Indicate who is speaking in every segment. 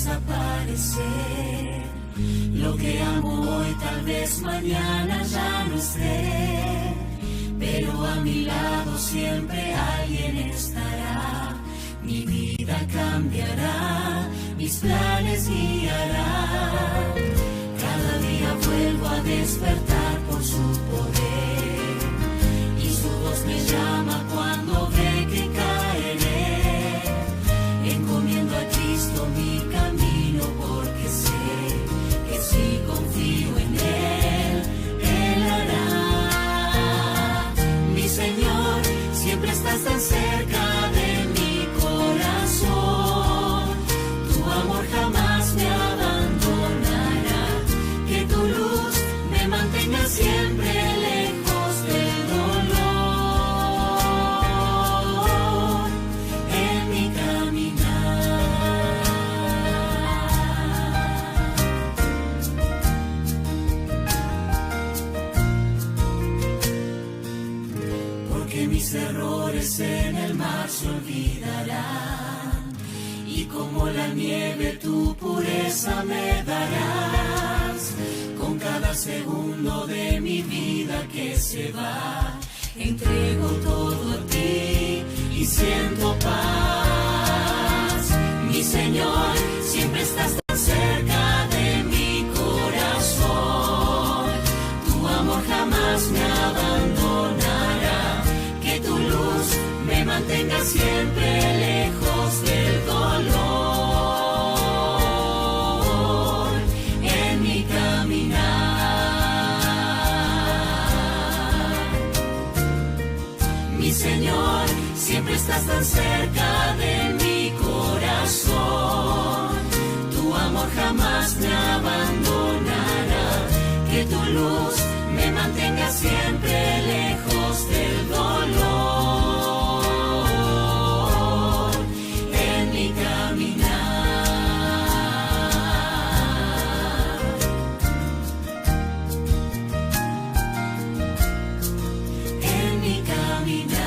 Speaker 1: desaparecer. Lo que amo hoy tal vez mañana ya no esté, pero a mi lado siempre alguien estará. Mi vida cambiará, mis planes guiará. Cada día vuelvo a despertar por su poder, y su voz me llama cuando ve que caeré. Encomiendo a Cristo mi camino porque sé que si confío en Él, Él hará. Mi Señor, siempre estás tan cerca de mi corazón. Tu amor jamás me abandonará. Que tu luz me mantenga siempre lejos del dolor en mi caminar. Porque mis errores en el mar se olvidarán, y como la nieve tu pureza me darás. Con cada segundo de mi vida que se va, entrego todo a ti y siento paz. Mi Señor, siempre estás tan cerca de mi corazón. Tu amor jamás me abandonará. Que tu luz me mantenga siempre lejos del dolor en mi caminar. Mi Señor, siempre estás tan cerca de mi corazón. Tu amor jamás me abandonará. Que tu luz me mantenga siempre lejos del dolor en mi caminar. En mi caminar.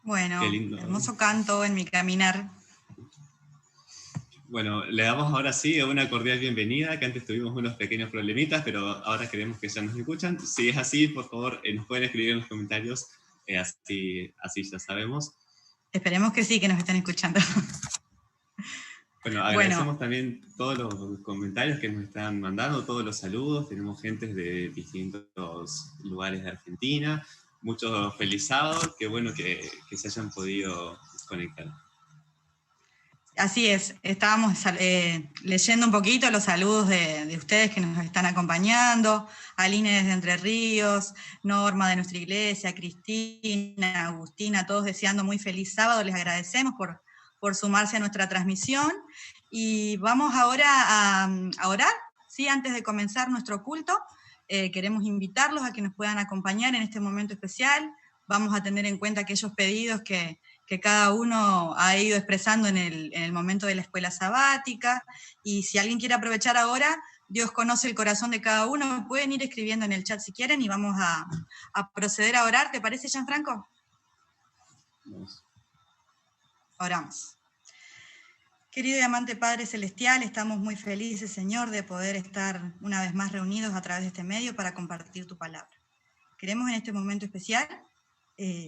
Speaker 2: Bueno,
Speaker 3: Qué lindo.
Speaker 2: hermoso canto en mi caminar.
Speaker 3: Bueno, le damos ahora sí una cordial bienvenida, que antes tuvimos unos pequeños problemitas, pero ahora queremos que ya nos escuchan. Si es así, por favor, nos pueden escribir en los comentarios, así ya sabemos.
Speaker 2: Esperemos que sí, que nos estén escuchando.
Speaker 3: Bueno, agradecemos también todos los comentarios que nos están mandando, todos los saludos. Tenemos gente de distintos lugares de Argentina. Muchos feliz sábado, qué bueno que se hayan podido conectar.
Speaker 2: Así es, estábamos leyendo un poquito los saludos de ustedes que nos están acompañando, Aline desde Entre Ríos, Norma de nuestra iglesia, Cristina, Agustina, todos deseando muy feliz sábado. Les agradecemos por sumarse a nuestra transmisión, y vamos ahora a orar, ¿sí? Antes de comenzar nuestro culto, queremos invitarlos a que nos puedan acompañar en este momento especial. Vamos a tener en cuenta aquellos pedidos que cada uno ha ido expresando en el momento de la escuela sabática, y si alguien quiere aprovechar ahora, Dios conoce el corazón de cada uno, pueden ir escribiendo en el chat si quieren, y vamos a proceder a orar. ¿Te parece, Gianfranco?
Speaker 3: Vamos.
Speaker 2: Oramos. Querido y amante Padre Celestial, estamos muy felices, Señor, de poder estar una vez más reunidos a través de este medio para compartir tu palabra. Queremos en este momento especial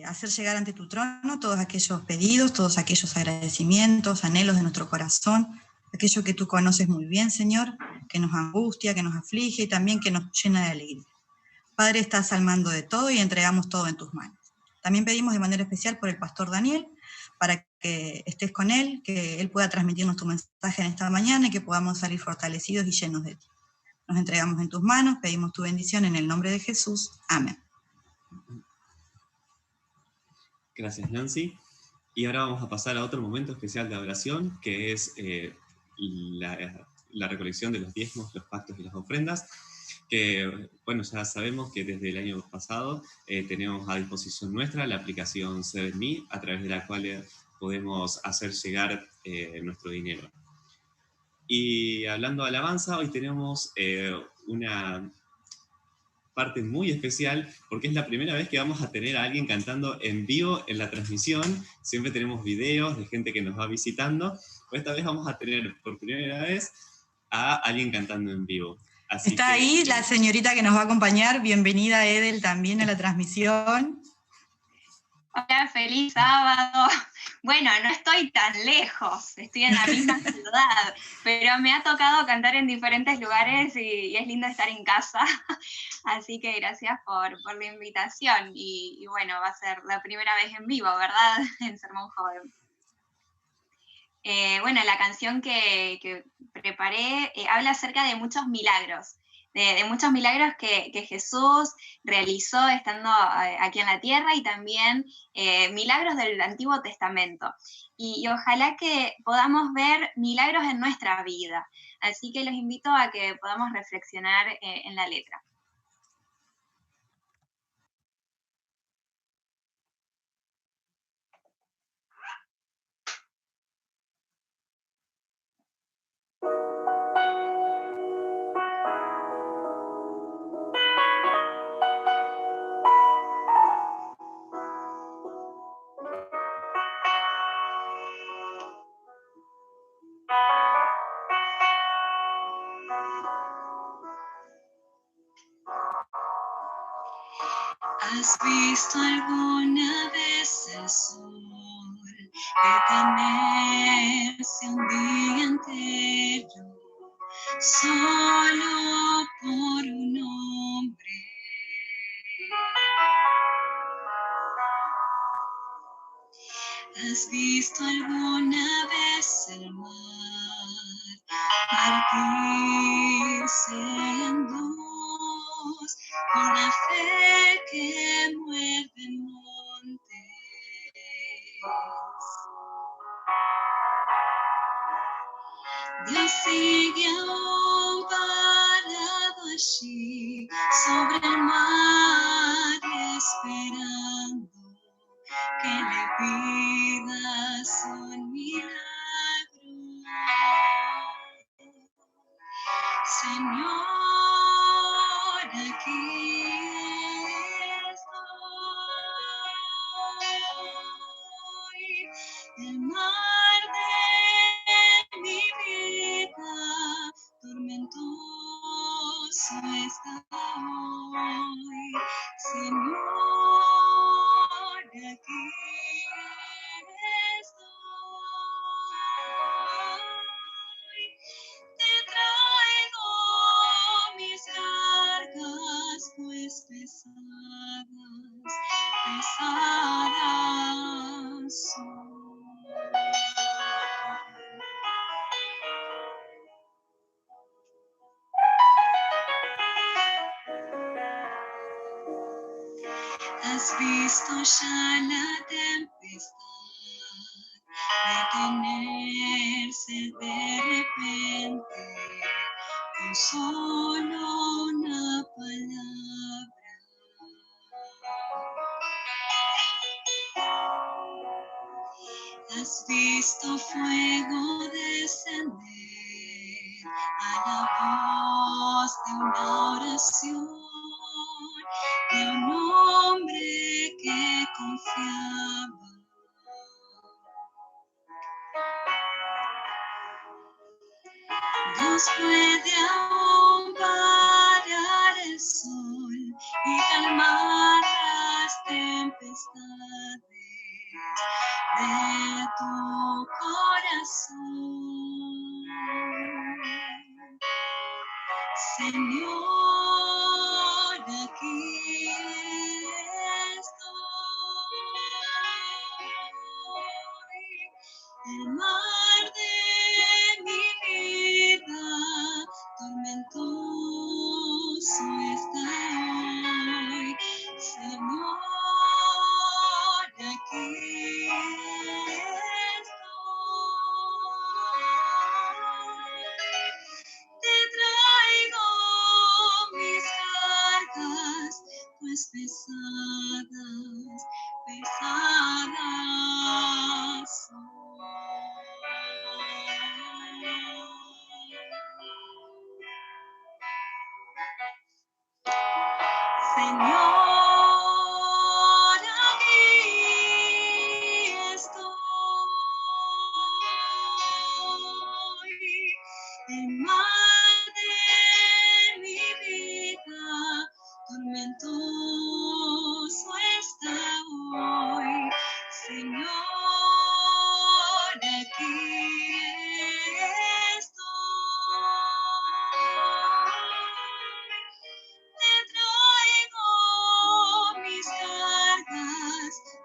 Speaker 2: hacer llegar ante tu trono todos aquellos pedidos, todos aquellos agradecimientos, anhelos de nuestro corazón, aquello que tú conoces muy bien, Señor, que nos angustia, que nos aflige y también que nos llena de alegría. Padre, estás al mando de todo y entregamos todo en tus manos. También pedimos de manera especial por el pastor Daniel, para que estés con él, que él pueda transmitirnos tu mensaje en esta mañana y que podamos salir fortalecidos y llenos de ti. Nos entregamos en tus manos, pedimos tu bendición en el nombre de Jesús. Amén.
Speaker 3: Gracias, Nancy. Y ahora vamos a pasar a otro momento especial de oración, que es la recolección de los diezmos, los pactos y las ofrendas, que, bueno, ya sabemos que desde el año pasado tenemos a disposición nuestra la aplicación 7Me, a través de la cual podemos hacer llegar nuestro dinero. Y hablando de alabanza, hoy tenemos una parte muy especial, porque es la primera vez que vamos a tener a alguien cantando en vivo en la transmisión. Siempre tenemos videos de gente que nos va visitando, pero esta vez vamos a tener por primera vez a alguien cantando en vivo. Así
Speaker 2: Está
Speaker 3: que,
Speaker 2: ahí la señorita que nos va a acompañar. Bienvenida, Edel, también a la transmisión.
Speaker 4: Hola, feliz sábado. Bueno, no estoy tan lejos, estoy en la misma ciudad, pero me ha tocado cantar en diferentes lugares y es lindo estar en casa. Así que gracias por la invitación. Y bueno, va a ser la primera vez en vivo, ¿verdad? En Sermón Joven. Bueno, la canción que preparé habla acerca de muchos milagros. De muchos milagros que Jesús realizó estando aquí en la tierra y también milagros del Antiguo Testamento. Y ojalá que podamos ver milagros en nuestra vida. Así que los invito a que podamos reflexionar en la letra.
Speaker 1: ¿Has visto alguna vez el sol detenerse un día entero solo por un hombre? ¿Has visto alguna vez el mar partirse en dos por la fe que muerde montes? Dios sigue aún parado allí sobre el mar esperando que le pidas un milagro. Señor, aquí estoy. El mar de mi vida tormentoso está hoy. Señor, aquí estoy. Te traigo mis cargas, pues pesadas son. ¿Has visto ya la tempestad detenerse de repente con solo una palabra? ¿Has visto fuego descender a la voz de una oración de un hombre que confiaba? Dios puede aún parar el sol y calmar las tempestades de tu corazón. Señor, aquí estoy. El mar de mi vida tormentoso está hoy. Señor, aquí estoy. Te traigo mis pesadas, pesadas son. Señor, aquí estoy, en mar de mi vida, tormentoso está hoy. Señor, aquí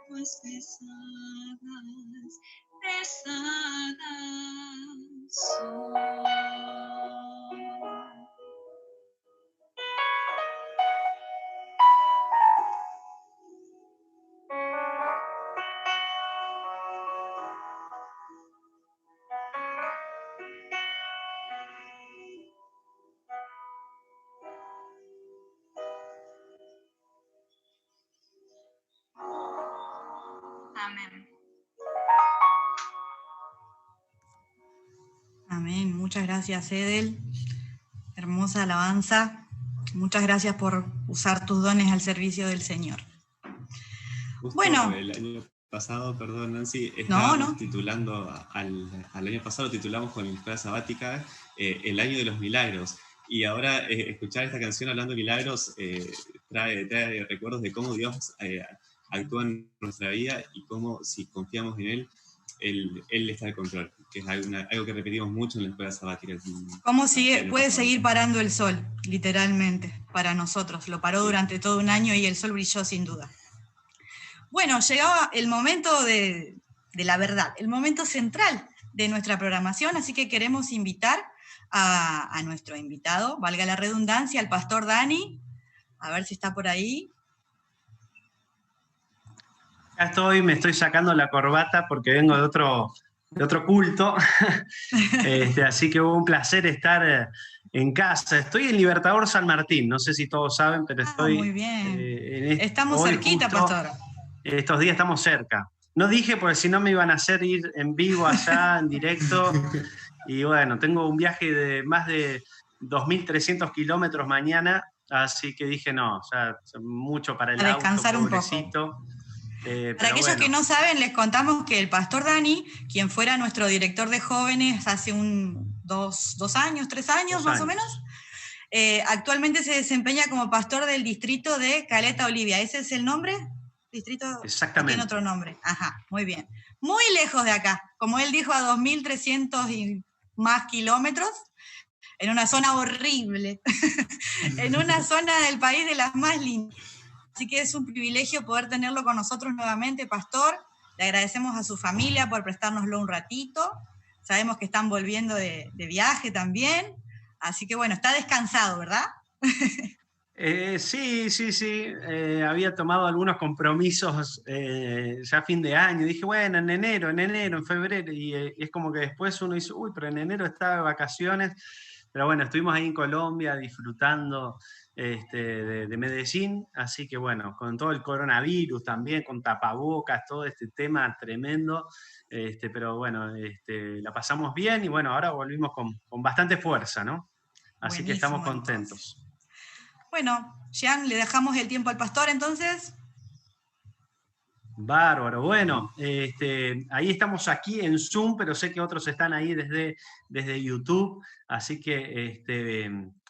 Speaker 1: pues pesadas, pesadas son. Amén.
Speaker 2: Amén. Muchas gracias, Edel. Hermosa alabanza. Muchas gracias por usar tus dones al servicio del Señor.
Speaker 3: Justo
Speaker 2: bueno.
Speaker 3: El año pasado, perdón, Nancy, estábamos titulando, al año pasado lo titulamos con la escuela sabática el año de los milagros. Y ahora escuchar esta canción hablando de milagros trae recuerdos de cómo Dios actúa en nuestra vida y cómo, si confiamos en Él está al control, que es algo que repetimos mucho en la escuela sabática.
Speaker 2: ¿Cómo puede seguir parando el sol, literalmente, para nosotros? Lo paró durante todo un año y el sol brilló sin duda. Bueno, llegaba el momento de la verdad, el momento central de nuestra programación, así que queremos invitar a nuestro invitado, valga la redundancia, al pastor Dani, a ver si está por ahí.
Speaker 5: Acá estoy, me estoy sacando la corbata porque vengo de otro culto, así que hubo un placer estar en casa. Estoy en Libertador San Martín, no sé si todos saben, pero estoy...
Speaker 2: muy bien. Estamos cerquita,
Speaker 5: justo,
Speaker 2: pastor.
Speaker 5: Estos días estamos cerca. No dije porque si no me iban a hacer ir en vivo allá, en directo. Y bueno, tengo un viaje de más de 2.300 kilómetros mañana, así que dije no, o sea, mucho para el auto,
Speaker 2: descansar
Speaker 5: pobrecito.
Speaker 2: Un poco. Para aquellos que no saben, les contamos que el pastor Dani, quien fuera nuestro director de jóvenes hace 3 años más o menos, actualmente se desempeña como pastor del distrito de Caleta Olivia. ¿Ese es el nombre? ¿Distrito?
Speaker 5: Exactamente.
Speaker 2: Tiene otro nombre. Ajá, muy bien. Muy lejos de acá, como él dijo, a 2.300 y más kilómetros, en una zona horrible, en una zona del país de las más lindas. Así que es un privilegio poder tenerlo con nosotros nuevamente, pastor. Le agradecemos a su familia por prestárnoslo un ratito. Sabemos que están volviendo de viaje también. Así que bueno, está descansado, ¿verdad?
Speaker 5: Sí. Había tomado algunos compromisos ya a fin de año. Dije, bueno, en enero, en febrero. Y es como que después uno dice, uy, pero en enero estaba de vacaciones. Pero bueno, estuvimos ahí en Colombia disfrutando de Medellín, así que bueno, con todo el coronavirus también, con tapabocas, todo este tema tremendo, pero bueno, la pasamos bien y bueno, ahora volvimos con bastante fuerza, ¿no? Así que estamos contentos.
Speaker 2: Entonces. Bueno, Jean, le dejamos el tiempo al pastor entonces.
Speaker 5: Bárbaro, bueno, ahí estamos aquí en Zoom, pero sé que otros están ahí desde YouTube, así que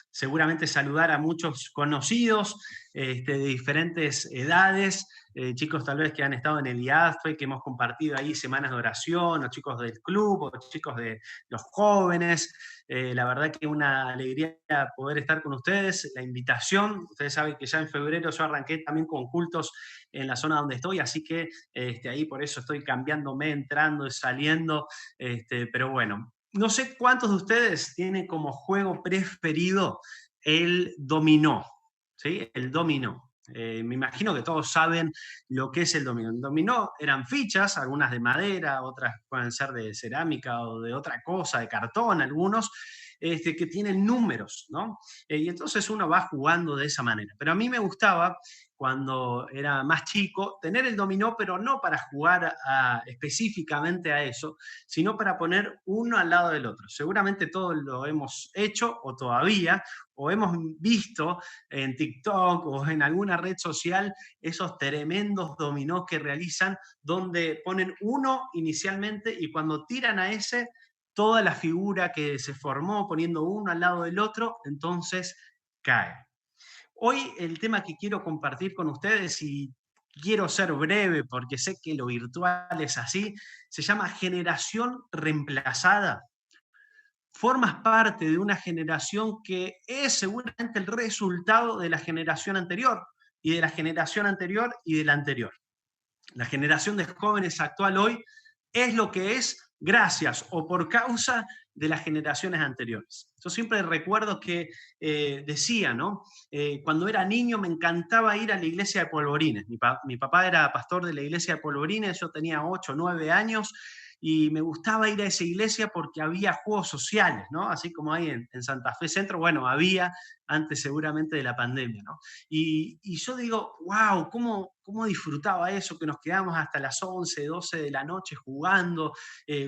Speaker 5: seguramente saludar a muchos conocidos de diferentes edades, chicos tal vez que han estado en el IADFE, que hemos compartido ahí semanas de oración, o chicos del club, o chicos de los jóvenes. La verdad que una alegría poder estar con ustedes, la invitación, ustedes saben que ya en febrero yo arranqué también con cultos en la zona donde estoy, así que ahí por eso estoy cambiándome, entrando y saliendo, pero bueno, no sé cuántos de ustedes tienen como juego preferido el dominó, ¿sí? El dominó. Me imagino que todos saben lo que es el dominó. El dominó eran fichas, algunas de madera, otras pueden ser de cerámica o de otra cosa, de cartón algunos, que tienen números, ¿no? Y entonces uno va jugando de esa manera. Pero a mí me gustaba, cuando era más chico, tener el dominó, pero no para jugar específicamente a eso, sino para poner uno al lado del otro. Seguramente todos lo hemos hecho o todavía, o hemos visto en TikTok o en alguna red social esos tremendos dominós que realizan, donde ponen uno inicialmente y cuando tiran a ese, toda la figura que se formó poniendo uno al lado del otro, entonces cae. Hoy el tema que quiero compartir con ustedes, y quiero ser breve porque sé que lo virtual es así, se llama generación reemplazada. Formas parte de una generación que es seguramente el resultado de la generación anterior, y de la generación anterior y de la anterior. La generación de jóvenes actual hoy es lo que es gracias o por causa de las generaciones anteriores. Yo siempre recuerdo que decía, ¿no? Cuando era niño me encantaba ir a la iglesia de Polvorines. Mi papá era pastor de la iglesia de Polvorines, yo tenía 8 o 9 años, y me gustaba ir a esa iglesia porque había juegos sociales, ¿no? Así como hay en Santa Fe Centro, bueno, había antes seguramente de la pandemia, ¿no? Y yo digo, wow, ¿cómo disfrutaba eso? Que nos quedamos hasta las 11, 12 de la noche jugando,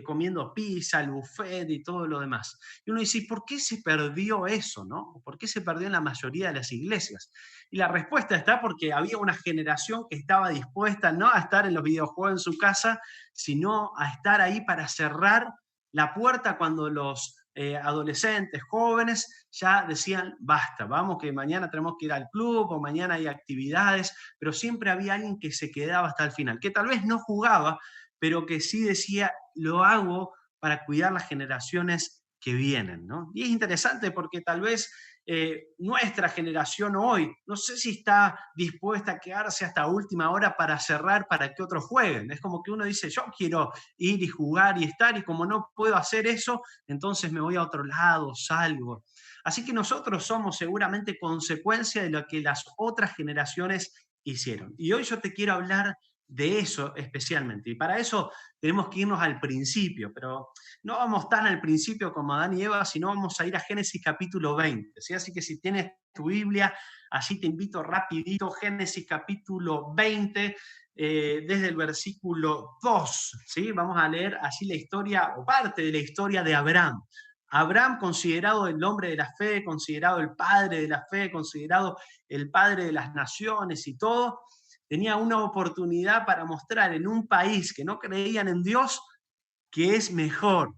Speaker 5: comiendo pizza, el buffet y todo lo demás. Y uno dice, ¿por qué se perdió eso, no? ¿Por qué se perdió en la mayoría de las iglesias? Y la respuesta está porque había una generación que estaba dispuesta no a estar en los videojuegos en su casa, sino a estar ahí para cerrar la puerta cuando los adolescentes, jóvenes, ya decían, basta, vamos que mañana tenemos que ir al club o mañana hay actividades, pero siempre había alguien que se quedaba hasta el final, que tal vez no jugaba, pero que sí decía, lo hago para cuidar las generaciones que vienen, ¿no? Y es interesante porque tal vez nuestra generación hoy, no sé si está dispuesta a quedarse hasta última hora para cerrar para que otros jueguen. Es como que uno dice, yo quiero ir y jugar y estar, y como no puedo hacer eso, entonces me voy a otro lado, salgo. Así que nosotros somos seguramente consecuencia de lo que las otras generaciones hicieron. Y hoy yo te quiero hablar de eso especialmente. Y para eso tenemos que irnos al principio, pero no vamos tan al principio como Adán y Eva, sino vamos a ir a Génesis capítulo 20. ¿Sí? Así que si tienes tu Biblia, así te invito rapidito, Génesis capítulo 20, desde el versículo 2. ¿Sí? Vamos a leer así la historia, o parte de la historia de Abraham. Abraham, considerado el hombre de la fe, considerado el padre de la fe, considerado el padre de las naciones y todo, tenía una oportunidad para mostrar en un país que no creían en Dios que es mejor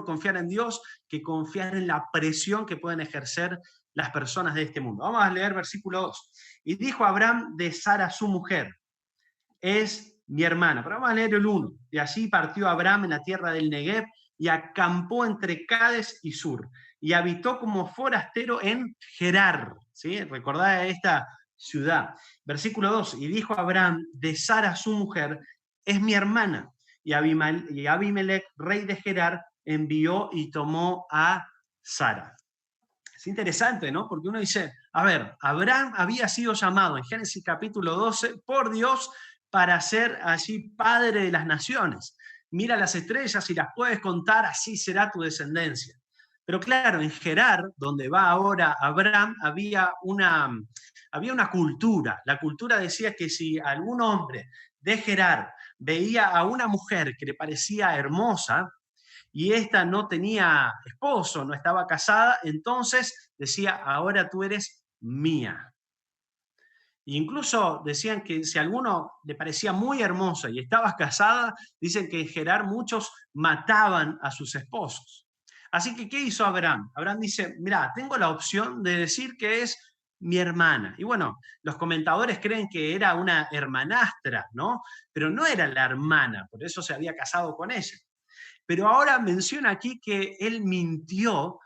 Speaker 5: confiar en Dios que confiar en la presión que pueden ejercer las personas de este mundo. Vamos a leer versículo 2. Y dijo Abraham de Sara su mujer, es mi hermana. Pero vamos a leer el 1. Y así partió Abraham en la tierra del Negev y acampó entre Cades y Sur, y habitó como forastero en Gerar. ¿Sí? Recordad esta ciudad. Versículo 2, y dijo Abraham de Sara su mujer, es mi hermana, y Abimelech, rey de Gerar, envió y tomó a Sara. Es interesante, ¿no? Porque uno dice, a ver, Abraham había sido llamado en Génesis capítulo 12 por Dios para ser allí padre de las naciones. Mira las estrellas y las puedes contar, así será tu descendencia. Pero claro, en Gerar, donde va ahora Abraham, había una cultura. La cultura decía que si algún hombre de Gerar veía a una mujer que le parecía hermosa y ésta no tenía esposo, no estaba casada, entonces decía, ahora tú eres mía. E incluso decían que si a alguno le parecía muy hermosa y estaba casada, dicen que en Gerar muchos mataban a sus esposos. Así que, ¿qué hizo Abraham? Abraham dice, mira, tengo la opción de decir que es mi hermana. Y bueno, los comentadores creen que era una hermanastra, ¿no? Pero no era la hermana, por eso se había casado con ella. Pero ahora menciona aquí que él mintió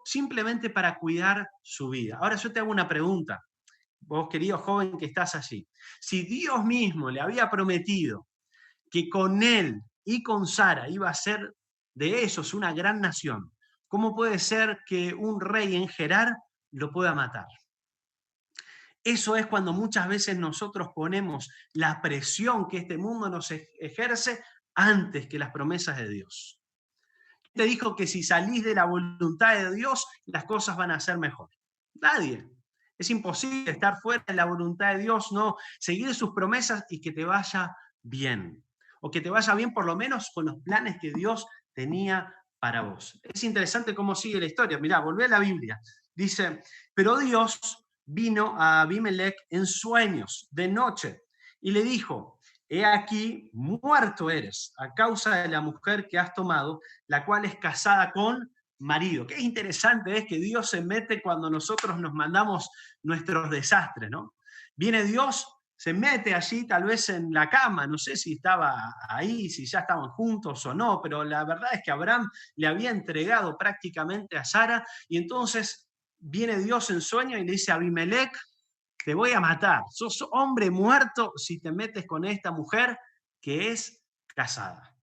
Speaker 5: simplemente para cuidar su vida. Ahora yo te hago una pregunta, vos querido joven que estás allí. Si Dios mismo le había prometido que con él y con Sara iba a ser de ellos una gran nación, ¿cómo puede ser que un rey en Gerar lo pueda matar? Eso es cuando muchas veces nosotros ponemos la presión que este mundo nos ejerce antes que las promesas de Dios. te dijo que si salís de la voluntad de Dios, las cosas van a ser mejor? Nadie. Es imposible estar fuera de la voluntad de Dios, no seguir sus promesas y que te vaya bien. O que te vaya bien por lo menos con los planes que Dios tenía para vos. Es interesante cómo sigue la historia. Mirá, volvé a la Biblia. Dice, pero Dios vino a Abimelech en sueños, de noche, y le dijo, he aquí, muerto eres a causa de la mujer que has tomado, la cual es casada con marido. Qué interesante es que Dios se mete cuando nosotros nos mandamos nuestros desastres, ¿no? Viene Dios, se mete allí tal vez en la cama, no sé si estaba ahí, si ya estaban juntos o no, pero la verdad es que Abraham le había entregado prácticamente a Sara, y entonces viene Dios en sueño y le dice a Abimelech, te voy a matar, sos hombre muerto si te metes con esta mujer que es casada.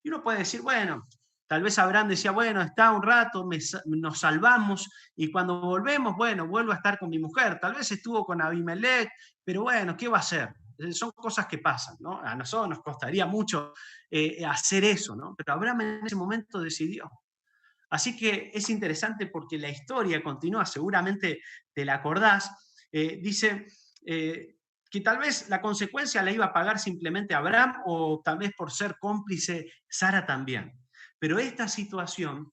Speaker 5: Y uno puede decir, bueno, tal vez Abraham decía, bueno, está un rato, nos salvamos, y cuando volvemos, bueno, vuelvo a estar con mi mujer. Tal vez estuvo con Abimelech, pero bueno, ¿qué va a hacer? Son cosas que pasan, ¿no? A nosotros nos costaría mucho hacer eso, ¿no? Pero Abraham en ese momento decidió. Así que es interesante porque la historia continúa, seguramente te la acordás, dice que tal vez la consecuencia la iba a pagar simplemente Abraham, o tal vez por ser cómplice Sara también. Pero esta situación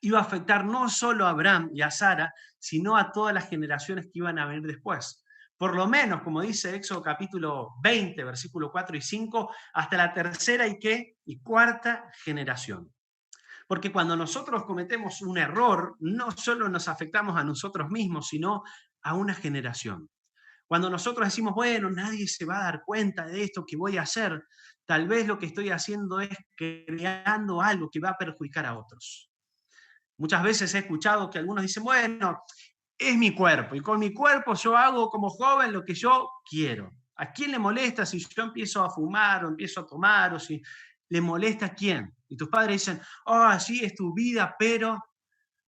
Speaker 5: iba a afectar no solo a Abraham y a Sara, sino a todas las generaciones que iban a venir después. Por lo menos, como dice Éxodo capítulo 20, versículos 4 y 5, hasta la tercera y cuarta generación. Porque cuando nosotros cometemos un error, no solo nos afectamos a nosotros mismos, sino a una generación. Cuando nosotros decimos, bueno, nadie se va a dar cuenta de esto que voy a hacer, tal vez lo que estoy haciendo es creando algo que va a perjudicar a otros. Muchas veces he escuchado que algunos dicen, bueno, es mi cuerpo, y con mi cuerpo yo hago como joven lo que yo quiero. ¿A quién le molesta si yo empiezo a fumar o empiezo a tomar, o si le molesta a quién? Y tus padres dicen, oh, sí, es tu vida, pero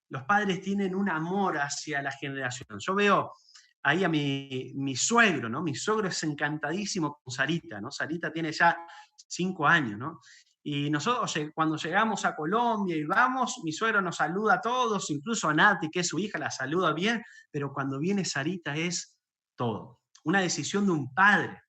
Speaker 5: los padres tienen un amor hacia la generación. Yo veo ahí a mi suegro, ¿no? Mi suegro es encantadísimo con Sarita, ¿no? Sarita tiene ya 5 años, ¿no? Y nosotros cuando llegamos a Colombia y vamos, mi suegro nos saluda a todos, incluso a Nati, que es su hija, la saluda bien, pero cuando viene Sarita es todo. Una decisión de un padre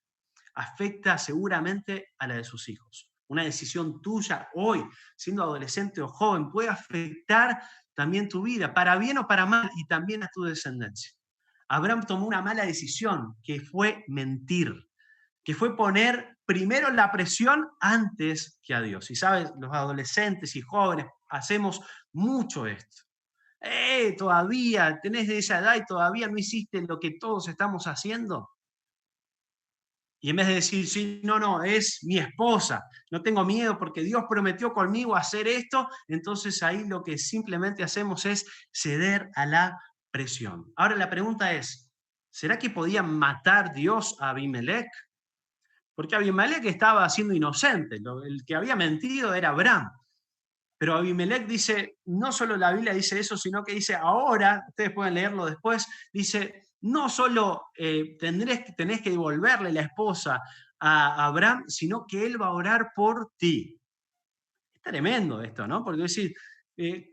Speaker 5: afecta seguramente a la de sus hijos. Una decisión tuya hoy, siendo adolescente o joven, puede afectar también tu vida, para bien o para mal, y también a tu descendencia. Abraham tomó una mala decisión, que fue mentir, que fue poner primero la presión antes que a Dios. Y sabes, los adolescentes y jóvenes hacemos mucho esto. Todavía tenés de esa edad y todavía no hiciste lo que todos estamos haciendo. Y en vez de decir, sí, no, es mi esposa, no tengo miedo porque Dios prometió conmigo hacer esto, entonces ahí lo que simplemente hacemos es ceder a la presión. Ahora la pregunta es, ¿será que podía matar Dios a Abimelech? Porque Abimelech estaba siendo inocente, el que había mentido era Abraham. Pero Abimelech dice, no solo la Biblia dice eso, sino que dice ahora, ustedes pueden leerlo después, dice, no solo tenés que devolverle la esposa a Abraham, sino que él va a orar por ti. Es tremendo esto, ¿no? Porque decir,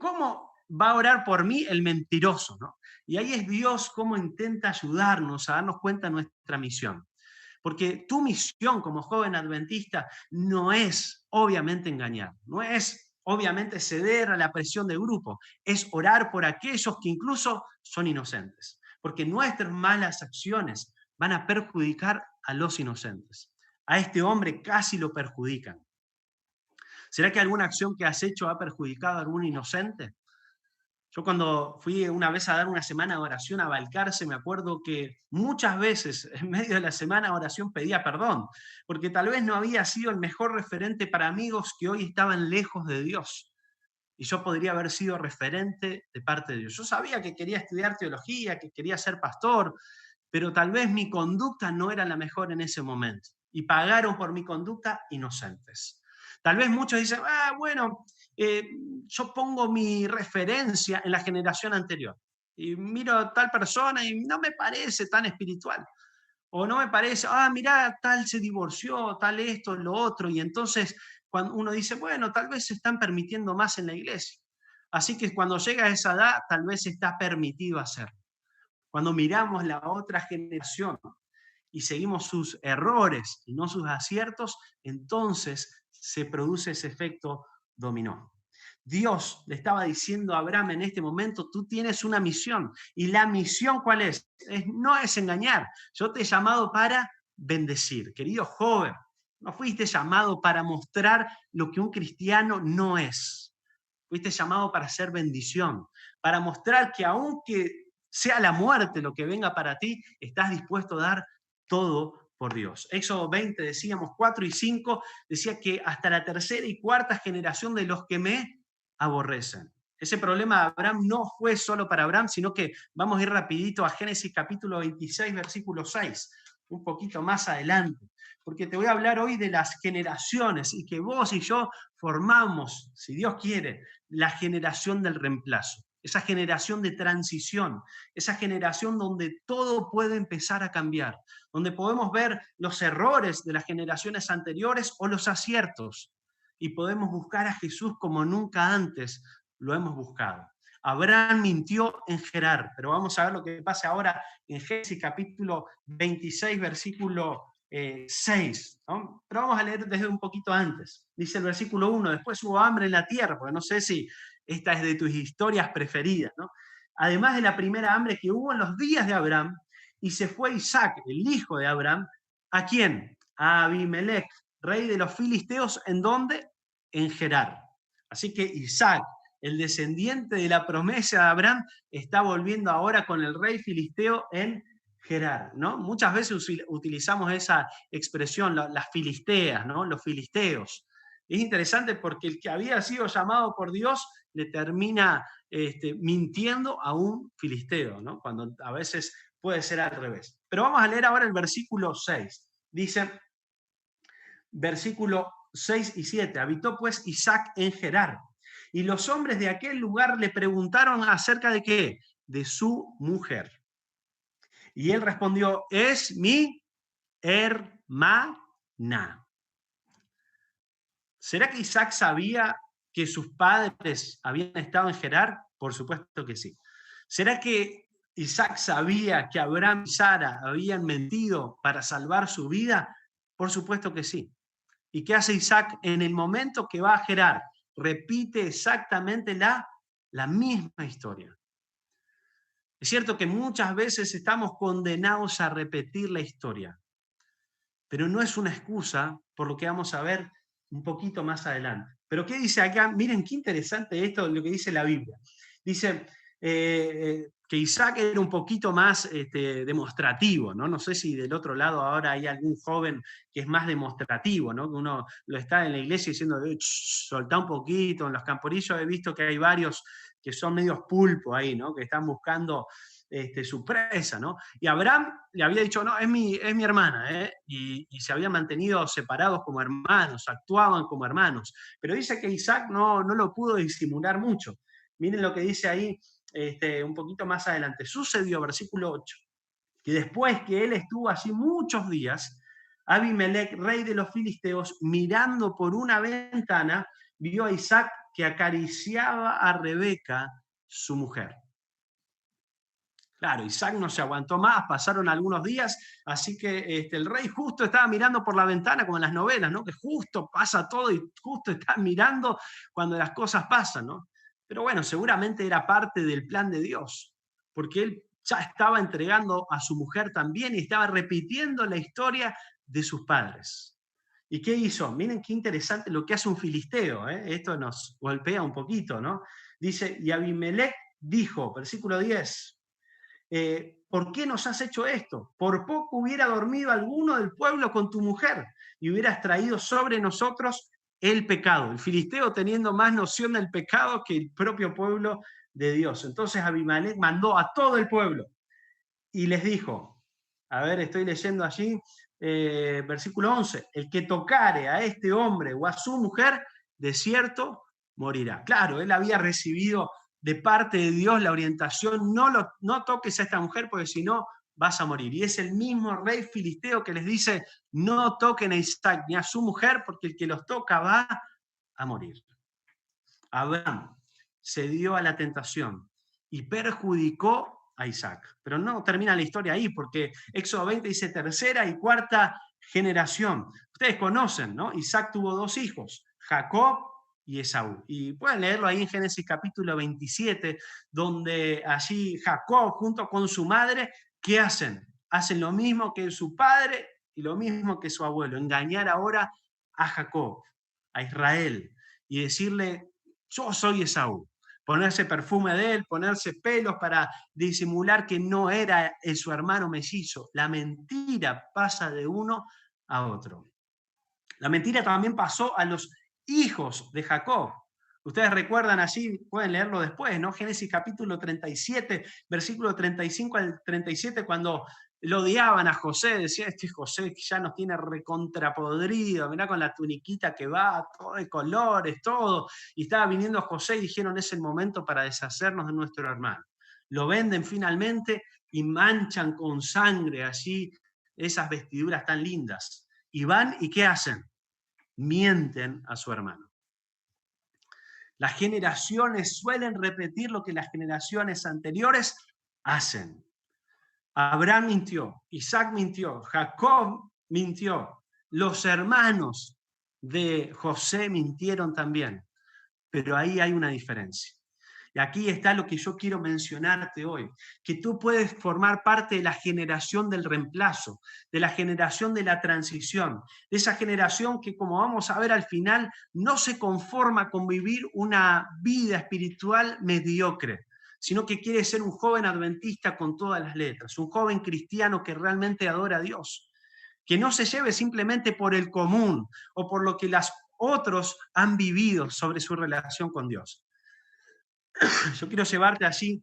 Speaker 5: ¿cómo va a orar por mí el mentiroso, ¿no? Y ahí es Dios cómo intenta ayudarnos a darnos cuenta de nuestra misión. Porque tu misión como joven adventista no es obviamente engañar, no es obviamente ceder a la presión del grupo, es orar por aquellos que incluso son inocentes, porque nuestras malas acciones van a perjudicar a los inocentes. A este hombre casi lo perjudican. ¿Será que alguna acción que has hecho ha perjudicado a algún inocente? Yo cuando fui una vez a dar una semana de oración a Balcarce, me acuerdo que muchas veces en medio de la semana de oración pedía perdón, porque tal vez no había sido el mejor referente para amigos que hoy estaban lejos de Dios. Y yo podría haber sido referente de parte de Dios. Yo sabía que quería estudiar teología, que quería ser pastor, pero tal vez mi conducta no era la mejor en ese momento. Y pagaron por mi conducta inocentes. Tal vez muchos dicen, bueno, yo pongo mi referencia en la generación anterior. Y miro a tal persona y no me parece tan espiritual. O no me parece, mirá, tal se divorció, tal esto, lo otro. Y entonces cuando uno dice, bueno, tal vez se están permitiendo más en la iglesia. Así que cuando llega a esa edad, tal vez está permitido hacerlo. Cuando miramos la otra generación y seguimos sus errores y no sus aciertos, entonces se produce ese efecto dominó. Dios le estaba diciendo a Abraham en este momento, tú tienes una misión. ¿Y la misión cuál es? No es engañar. Yo te he llamado para bendecir. Querido joven, no fuiste llamado para mostrar lo que un cristiano no es. Fuiste llamado para hacer bendición, para mostrar que aunque sea la muerte lo que venga para ti, estás dispuesto a dar todo por Dios. Éxodo 20, decíamos 4 y 5, decía que hasta la tercera y cuarta generación de los que me aborrecen. Ese problema de Abraham no fue solo para Abraham, sino que vamos a ir rapidito a Génesis capítulo 26, versículo 6, un poquito más adelante, porque te voy a hablar hoy de las generaciones y que vos y yo formamos, si Dios quiere, la generación del reemplazo, esa generación de transición, esa generación donde todo puede empezar a cambiar, donde podemos ver los errores de las generaciones anteriores o los aciertos, y podemos buscar a Jesús como nunca antes lo hemos buscado. Abraham mintió en Gerar, pero vamos a ver lo que pasa ahora en Génesis capítulo 26, versículo 6, ¿no? Pero vamos a leer desde un poquito antes. Dice el versículo 1, después hubo hambre en la tierra, porque no sé si esta es de tus historias preferidas, ¿no? Además de la primera hambre que hubo en los días de Abraham, y se fue Isaac, el hijo de Abraham, ¿a quién? A Abimelech, rey de los filisteos, ¿en dónde? En Gerar. Así que Isaac, el descendiente de la promesa de Abraham, está volviendo ahora con el rey filisteo en Gerar, ¿no? Muchas veces utilizamos esa expresión, las filisteas, ¿no? Los filisteos. Es interesante porque el que había sido llamado por Dios le termina mintiendo a un filisteo, ¿no? Cuando a veces puede ser al revés. Pero vamos a leer ahora el versículo 6. Dice, versículo 6 y 7, habitó pues Isaac en Gerar, y los hombres de aquel lugar le preguntaron acerca de ¿qué? De su mujer. Y él respondió, es mi hermana. ¿Será que Isaac sabía que sus padres habían estado en Gerar? Por supuesto que sí. ¿Será que Isaac sabía que Abraham y Sara habían mentido para salvar su vida? Por supuesto que sí. ¿Y qué hace Isaac en el momento que va a Gerar? Repite exactamente la misma historia. Es cierto que muchas veces estamos condenados a repetir la historia, pero no es una excusa por lo que vamos a ver un poquito más adelante. Pero ¿qué dice acá? Miren qué interesante esto, lo que dice la Biblia. Dice que Isaac era un poquito más demostrativo, ¿no? No sé si del otro lado ahora hay algún joven que es más demostrativo, ¿no? Que uno lo está en la iglesia diciendo, soltá un poquito. En los camporillos he visto que hay varios que son medios pulpo ahí, ¿no? Que están buscando su presa, ¿no? Y Abraham le había dicho, no, es mi hermana, ¿eh? Y se habían mantenido separados como hermanos, actuaban como hermanos. Pero dice que Isaac no lo pudo disimular mucho. Miren lo que dice ahí un poquito más adelante. Sucedió, versículo 8, que después que él estuvo allí muchos días, Abimelech, rey de los filisteos, mirando por una ventana, vio a Isaac que acariciaba a Rebeca, su mujer. Claro, Isaac no se aguantó más, pasaron algunos días, así que el rey justo estaba mirando por la ventana, como en las novelas, ¿no? Que justo pasa todo y justo está mirando cuando las cosas pasan, ¿no? Pero bueno, seguramente era parte del plan de Dios, porque él ya estaba entregando a su mujer también y estaba repitiendo la historia de sus padres. ¿Y qué hizo? Miren qué interesante lo que hace un filisteo, ¿eh? Esto nos golpea un poquito, ¿no? Dice, y Abimelech dijo, versículo 10, ¿por qué nos has hecho esto? Por poco hubiera dormido alguno del pueblo con tu mujer y hubieras traído sobre nosotros el pecado. El filisteo teniendo más noción del pecado que el propio pueblo de Dios. Entonces Abimelech mandó a todo el pueblo y les dijo, a ver, estoy leyendo allí, versículo 11, el que tocare a este hombre o a su mujer, de cierto morirá. Claro, él había recibido de parte de Dios la orientación, no toques a esta mujer porque si no vas a morir. Y es el mismo rey filisteo que les dice, no toquen a Isaac ni a su mujer, porque el que los toca va a morir. Abraham se dio a la tentación y perjudicó a Isaac. Pero no termina la historia ahí, porque Éxodo 20 dice tercera y cuarta generación. Ustedes conocen, ¿no? Isaac tuvo 2 hijos, Jacob y Esaú. Y pueden leerlo ahí en Génesis capítulo 27, donde allí Jacob junto con su madre, ¿qué hacen? Hacen lo mismo que su padre y lo mismo que su abuelo, engañar ahora a Jacob, a Israel, y decirle, yo soy Esaú. Ponerse perfume de él, ponerse pelos para disimular que no era su hermano mellizo. La mentira pasa de uno a otro. La mentira también pasó a los hijos de Jacob. Ustedes recuerdan allí, pueden leerlo después, ¿no? Génesis capítulo 37, versículo 35 al 37, cuando lo odiaban a José, decía, este José ya nos tiene recontrapodrido, mirá con la tuniquita que va, todo de colores, todo. Y estaba viniendo José y dijeron, es el momento para deshacernos de nuestro hermano. Lo venden finalmente y manchan con sangre allí esas vestiduras tan lindas. Y van, ¿y qué hacen? Mienten a su hermano. Las generaciones suelen repetir lo que las generaciones anteriores hacen. Abraham mintió, Isaac mintió, Jacob mintió, los hermanos de José mintieron también, pero ahí hay una diferencia. Y aquí está lo que yo quiero mencionarte hoy, que tú puedes formar parte de la generación del reemplazo, de la generación de la transición, de esa generación que, como vamos a ver al final, no se conforma con vivir una vida espiritual mediocre, sino que quiere ser un joven adventista con todas las letras, un joven cristiano que realmente adora a Dios, que no se lleve simplemente por el común o por lo que los otros han vivido sobre su relación con Dios. Yo quiero llevarte allí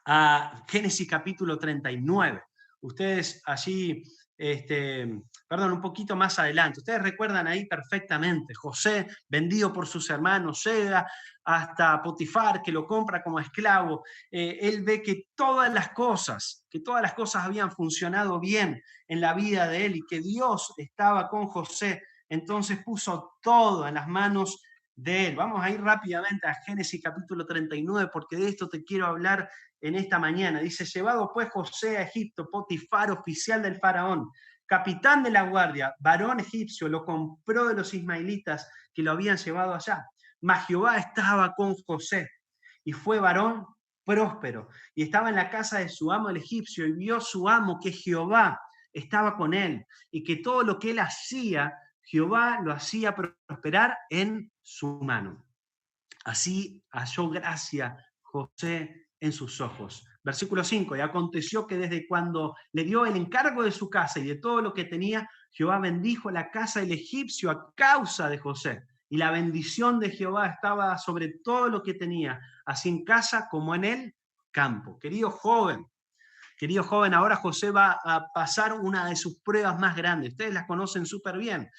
Speaker 5: a Génesis capítulo 39. Ustedes allí, un poquito más adelante. Ustedes recuerdan ahí perfectamente. José, vendido por sus hermanos, llega hasta Potifar, que lo compra como esclavo. Él ve que todas las cosas habían funcionado bien en la vida de él y que Dios estaba con José. Entonces puso todo en las manos de él. Vamos a ir rápidamente a Génesis capítulo 39, porque de esto te quiero hablar en esta mañana. Dice, llevado pues José a Egipto, Potifar, oficial del faraón, capitán de la guardia, varón egipcio, lo compró de los ismaelitas que lo habían llevado allá. Mas Jehová estaba con José, y fue varón próspero, y estaba en la casa de su amo el egipcio, y vio su amo que Jehová estaba con él, y que todo lo que él hacía, Jehová lo hacía prosperar en su mano. Así halló gracia José en sus ojos. Versículo 5, y aconteció que desde cuando le dio el encargo de su casa y de todo lo que tenía, Jehová bendijo la casa del egipcio a causa de José. Y la bendición de Jehová estaba sobre todo lo que tenía, así en casa como en el campo. Querido joven, ahora José va a pasar una de sus pruebas más grandes. Ustedes las conocen súper bien.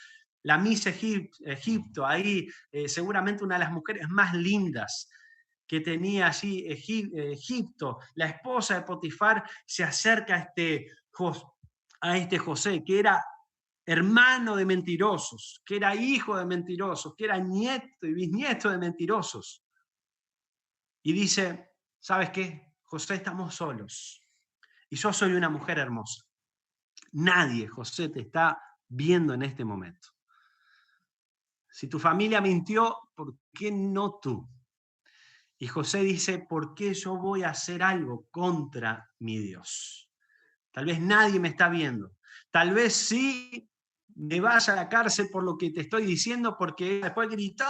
Speaker 5: La Miss Egipto, ahí seguramente una de las mujeres más lindas que tenía allí Egipto. La esposa de Potifar se acerca a este José, que era hermano de mentirosos, que era hijo de mentirosos, que era nieto y bisnieto de mentirosos. Y dice, ¿sabes qué? José, estamos solos. Y yo soy una mujer hermosa. Nadie, José, te está viendo en este momento. Si tu familia mintió, ¿por qué no tú? Y José dice, ¿por qué yo voy a hacer algo contra mi Dios? Tal vez nadie me está viendo. Tal vez sí me vaya a la cárcel por lo que te estoy diciendo, porque después gritó,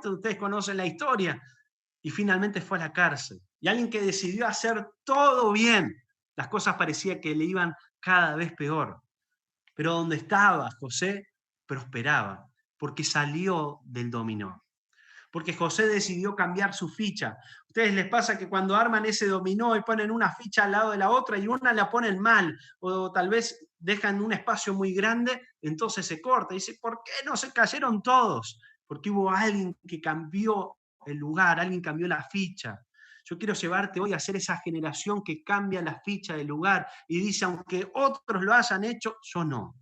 Speaker 5: ustedes conocen la historia. Y finalmente fue a la cárcel. Y alguien que decidió hacer todo bien, las cosas parecía que le iban cada vez peor. Pero donde estaba José, prosperaba, porque salió del dominó. Porque José decidió cambiar su ficha. ¿A ustedes les pasa que cuando arman ese dominó y ponen una ficha al lado de la otra y una la ponen mal, o tal vez dejan un espacio muy grande, entonces se corta? Y dice, ¿por qué no se cayeron todos? Porque hubo alguien que cambió el lugar, alguien cambió la ficha. Yo quiero llevarte hoy a ser esa generación que cambia la ficha del lugar y dice, aunque otros lo hayan hecho, yo no.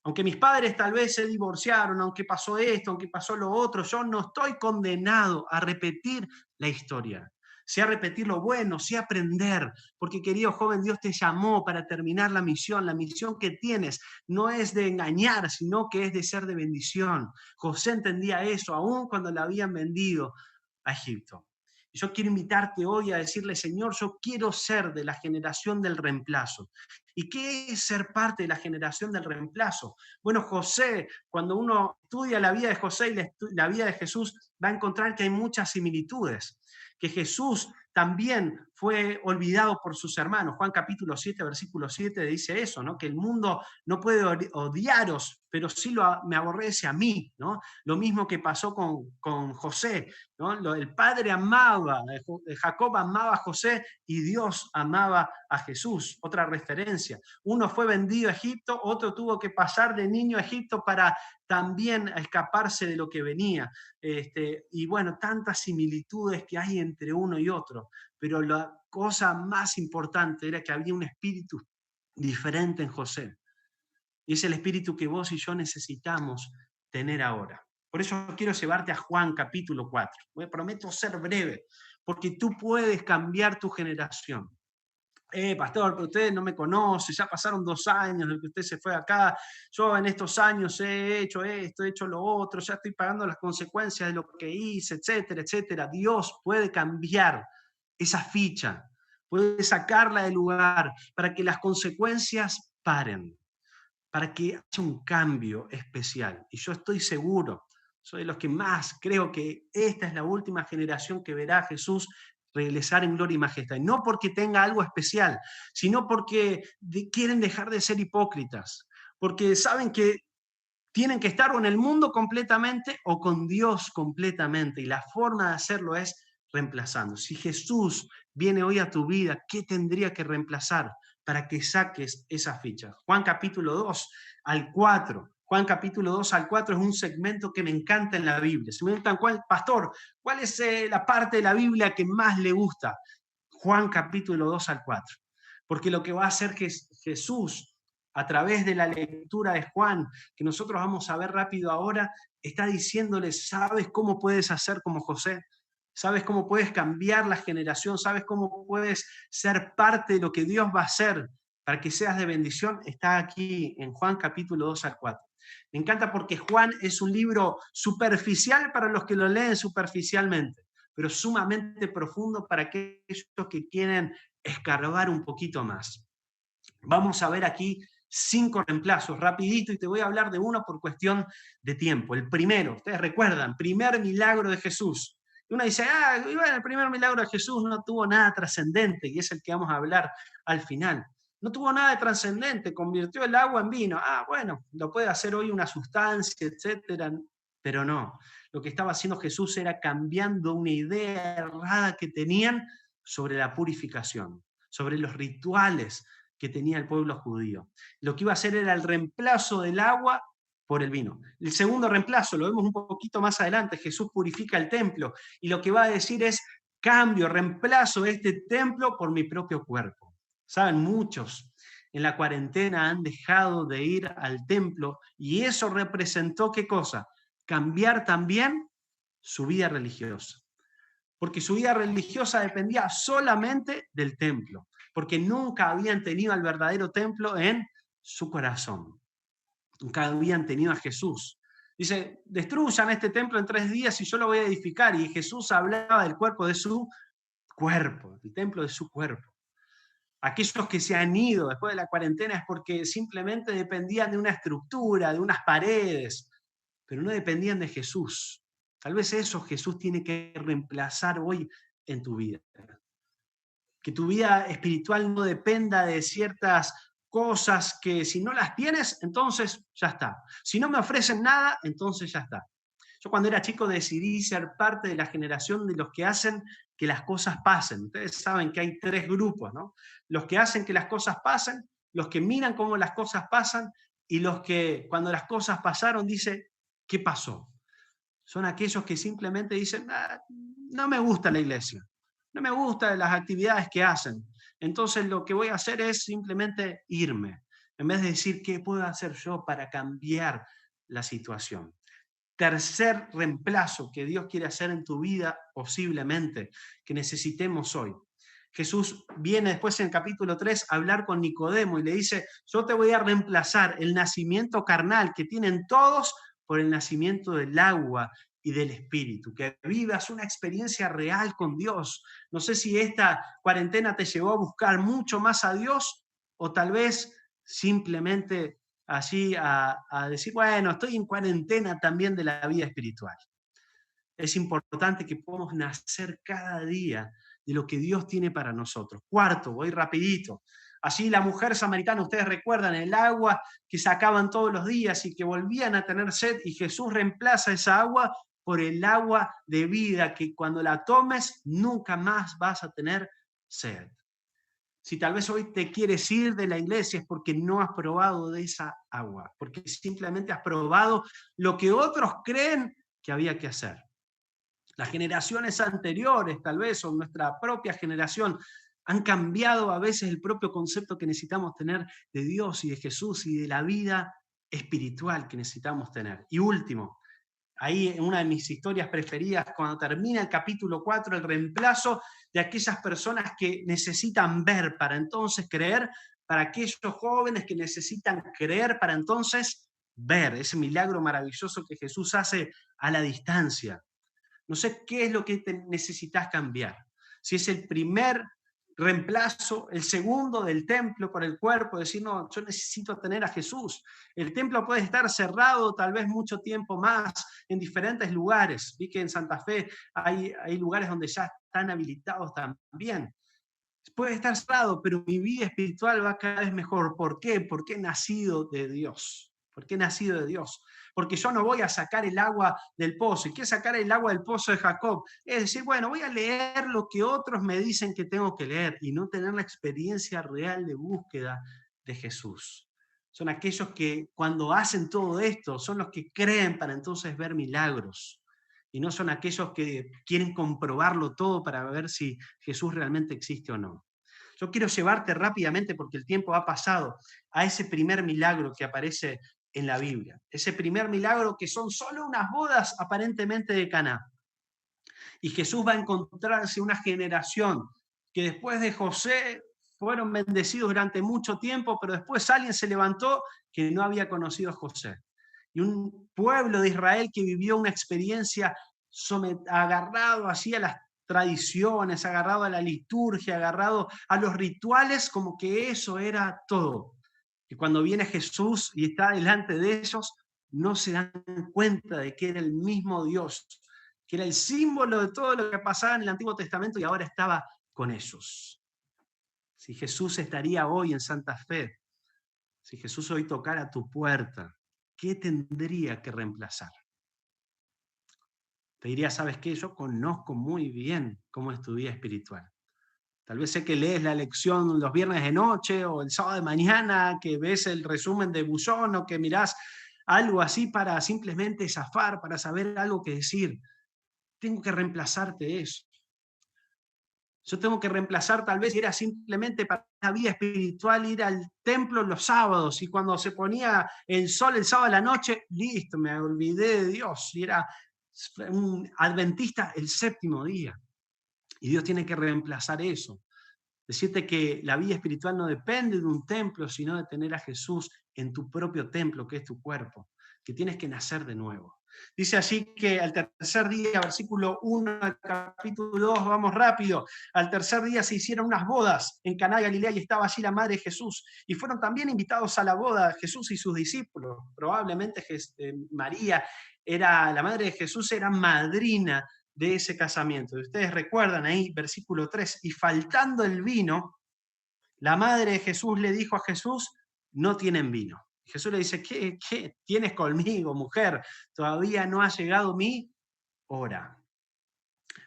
Speaker 5: Aunque mis padres tal vez se divorciaron, aunque pasó esto, aunque pasó lo otro, yo no estoy condenado a repetir la historia. Sé repetir lo bueno, sé aprender, porque querido joven, Dios te llamó para terminar la misión que tienes no es de engañar, sino que es de ser de bendición. José entendía eso, aún cuando le habían vendido a Egipto. Y yo quiero invitarte hoy a decirle, Señor, yo quiero ser de la generación del reemplazo. ¿Y qué es ser parte de la generación del reemplazo? Bueno, José, cuando uno estudia la vida de José y la vida de Jesús, va a encontrar que hay muchas similitudes. Que Jesús también fue olvidado por sus hermanos. Juan capítulo 7, versículo 7 dice eso, ¿no? Que el mundo no puede odiaros, pero sí me aborrece a mí, ¿no? Lo mismo que pasó con José, ¿no? El padre amaba, Jacob amaba a José y Dios amaba a Jesús. Otra referencia. Uno fue vendido a Egipto, otro tuvo que pasar de niño a Egipto para también escaparse de lo que venía. Y bueno, tantas similitudes que hay entre uno y otro, pero la cosa más importante era que había un espíritu diferente en José. Y es el espíritu que vos y yo necesitamos tener ahora. Por eso quiero llevarte a Juan capítulo 4. Prometo ser breve, porque tú puedes cambiar tu generación. Pastor, pero usted no me conoce, ya pasaron 2 años desde que usted se fue acá, yo en estos años he hecho esto, he hecho lo otro, ya estoy pagando las consecuencias de lo que hice, etcétera, etcétera. Dios puede cambiar esa ficha, puede sacarla del lugar para que las consecuencias paren, para que haya un cambio especial. Y yo estoy seguro, soy de los que más creo que esta es la última generación que verá a Jesús regresar en gloria y majestad. Y no porque tenga algo especial, sino porque quieren dejar de ser hipócritas, porque saben que tienen que estar o en el mundo completamente o con Dios completamente. Y la forma de hacerlo es reemplazando. Si Jesús viene hoy a tu vida, ¿qué tendría que reemplazar para que saques esa ficha? Juan capítulo 2 al 4. Juan capítulo 2 al 4 es un segmento que me encanta en la Biblia. Se me preguntan, pastor, ¿cuál es la parte de la Biblia que más le gusta? Juan capítulo 2 al 4. Porque lo que va a hacer Jesús, a través de la lectura de Juan, que nosotros vamos a ver rápido ahora, está diciéndole, ¿sabes cómo puedes hacer como José? ¿Sabes cómo puedes cambiar la generación? ¿Sabes cómo puedes ser parte de lo que Dios va a hacer para que seas de bendición? Está aquí en Juan capítulo 2 al 4. Me encanta porque Juan es un libro superficial para los que lo leen superficialmente, pero sumamente profundo para aquellos que quieren escarbar un poquito más. Vamos a ver aquí 5 reemplazos, rapidito, y te voy a hablar de uno por cuestión de tiempo. El primero, ustedes recuerdan, primer milagro de Jesús. Y uno dice, bueno, el primer milagro de Jesús no tuvo nada trascendente, y es el que vamos a hablar al final. No tuvo nada de trascendente, convirtió el agua en vino. Bueno, lo puede hacer hoy una sustancia, etcétera, pero no. Lo que estaba haciendo Jesús era cambiando una idea errada que tenían sobre la purificación, sobre los rituales que tenía el pueblo judío. Lo que iba a hacer era el reemplazo del agua por el vino. El segundo reemplazo, lo vemos un poquito más adelante, Jesús purifica el templo, y lo que va a decir es, reemplazo este templo por mi propio cuerpo. Saben, muchos en la cuarentena han dejado de ir al templo, y eso representó, ¿qué cosa? Cambiar también su vida religiosa. Porque su vida religiosa dependía solamente del templo, porque nunca habían tenido al verdadero templo en su corazón. Nunca habían tenido a Jesús. Dice, destruyan este templo en 3 días y yo lo voy a edificar. Y Jesús hablaba del cuerpo de su cuerpo, el templo de su cuerpo. Aquellos que se han ido después de la cuarentena es porque simplemente dependían de una estructura, de unas paredes, pero no dependían de Jesús. Tal vez eso Jesús tiene que reemplazar hoy en tu vida. Que tu vida espiritual no dependa de ciertas cosas que si no las tienes, entonces ya está. Si no me ofrecen nada, entonces ya está. Yo cuando era chico decidí ser parte de la generación de los que hacen que las cosas pasen. Ustedes saben que hay 3 grupos, ¿no? Los que hacen que las cosas pasen, los que miran cómo las cosas pasan y los que cuando las cosas pasaron dicen, ¿qué pasó? Son aquellos que simplemente dicen, no me gusta la iglesia. no me gustan las actividades que hacen. Entonces lo que voy a hacer es simplemente irme, en vez de decir qué puedo hacer yo para cambiar la situación. Tercer reemplazo que Dios quiere hacer en tu vida, posiblemente, que necesitemos hoy. Jesús viene después en el capítulo 3 a hablar con Nicodemo y le dice, yo te voy a reemplazar el nacimiento carnal que tienen todos por el nacimiento del agua y del Espíritu, que vivas una experiencia real con Dios. No sé si esta cuarentena te llevó a buscar mucho más a Dios o tal vez simplemente así a decir, bueno, estoy en cuarentena también de la vida espiritual. Es importante que podamos nacer cada día de lo que Dios tiene para nosotros. Cuarto, voy rapidito. Así la mujer samaritana, ustedes recuerdan, el agua que sacaban todos los días y que volvían a tener sed, y Jesús reemplaza esa agua por el agua de vida, que cuando la tomes nunca más vas a tener sed. Si tal vez hoy te quieres ir de la iglesia es porque no has probado de esa agua, porque simplemente has probado lo que otros creen que había que hacer. Las generaciones anteriores, tal vez, o nuestra propia generación, han cambiado a veces el propio concepto que necesitamos tener de Dios y de Jesús y de la vida espiritual que necesitamos tener. Y último, ahí en una de mis historias preferidas, cuando termina el capítulo 4, el reemplazo de aquellas personas que necesitan ver para entonces creer, para aquellos jóvenes que necesitan creer para entonces ver, ese milagro maravilloso que Jesús hace a la distancia. No sé qué es lo que necesitas cambiar. Si es el primer reemplazo, el segundo del templo por el cuerpo, decir, no, yo necesito tener a Jesús. El templo puede estar cerrado tal vez mucho tiempo más en diferentes lugares. Vi que en Santa Fe hay lugares donde ya están habilitados también. Puede estar cerrado, pero mi vida espiritual va cada vez mejor. ¿Por qué? Porque he nacido de Dios. ¿Por qué he nacido de Dios? Porque yo no voy a sacar el agua del pozo. ¿Y qué es sacar el agua del pozo de Jacob? Es decir, bueno, voy a leer lo que otros me dicen que tengo que leer y no tener la experiencia real de búsqueda de Jesús. Son aquellos que cuando hacen todo esto, son los que creen para entonces ver milagros. Y no son aquellos que quieren comprobarlo todo para ver si Jesús realmente existe o no. Yo quiero llevarte rápidamente, porque el tiempo ha pasado, a ese primer milagro que aparece en la Biblia. Ese primer milagro que son solo unas bodas aparentemente de Caná. Y Jesús va a encontrarse una generación que después de José fueron bendecidos durante mucho tiempo, pero después alguien se levantó que no había conocido a José. Y un pueblo de Israel que vivió una experiencia agarrado así a las tradiciones, agarrado a la liturgia, agarrado a los rituales, como que eso era todo. Y cuando viene Jesús y está delante de ellos, no se dan cuenta de que era el mismo Dios, que era el símbolo de todo lo que pasaba en el Antiguo Testamento y ahora estaba con ellos. Si Jesús estaría hoy en Santa Fe, si Jesús hoy tocara tu puerta, ¿qué tendría que reemplazar? Te diría, ¿sabes qué? Yo conozco muy bien cómo es tu vida espiritual. Tal vez sé que lees la lección los viernes de noche o el sábado de mañana, que ves el resumen de Bullón o que mirás algo así para simplemente zafar, para saber algo que decir. Tengo que reemplazarte eso. Yo tengo que reemplazar, tal vez era simplemente para la vida espiritual ir al templo los sábados y cuando se ponía el sol el sábado a la noche, listo, me olvidé de Dios. Y era un adventista el séptimo día. Y Dios tiene que reemplazar eso. Decirte que la vida espiritual no depende de un templo, sino de tener a Jesús en tu propio templo, que es tu cuerpo, que tienes que nacer de nuevo. Dice así que al tercer día, versículo 1 del capítulo 2, vamos rápido, al tercer día se hicieron unas bodas en Caná de Galilea y estaba allí la madre de Jesús. Y fueron también invitados a la boda Jesús y sus discípulos. Probablemente María, la madre de Jesús, era madrina de ese casamiento. Y ustedes recuerdan ahí, versículo 3, y faltando el vino, la madre de Jesús le dijo a Jesús, no tienen vino. Y Jesús le dice, ¿qué tienes conmigo, mujer? Todavía no ha llegado mi hora.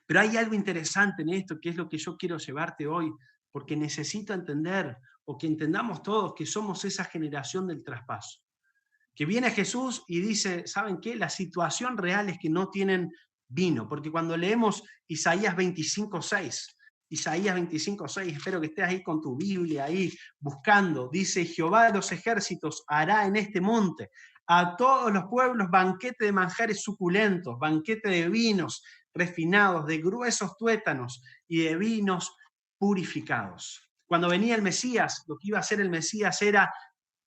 Speaker 5: Pero hay algo interesante en esto, que es lo que yo quiero llevarte hoy, porque necesito entender, o que entendamos todos, que somos esa generación del traspaso. Que viene Jesús y dice, ¿saben qué? La situación real es que no tienen vino, porque cuando leemos Isaías 25:6, Isaías 25:6, espero que estés ahí con tu Biblia, ahí buscando. Dice, Jehová de los ejércitos hará en este monte a todos los pueblos banquete de manjares suculentos, banquete de vinos refinados, de gruesos tuétanos y de vinos purificados. Cuando venía el Mesías, lo que iba a hacer el Mesías era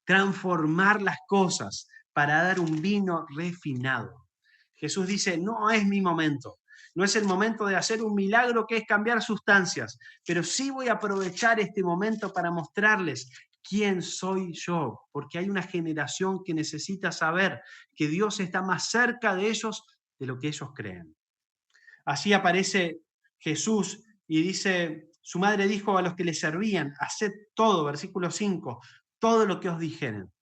Speaker 5: transformar las cosas para dar un vino refinado. Jesús dice, no es mi momento. No es el momento de hacer un milagro que es cambiar sustancias, pero sí voy a aprovechar este momento para mostrarles quién soy yo, porque hay una generación que necesita saber que Dios está más cerca de ellos de lo que ellos creen. Así aparece Jesús y dice, su madre dijo a los que le servían, haced todo, versículo 5, todo lo que os dijeren.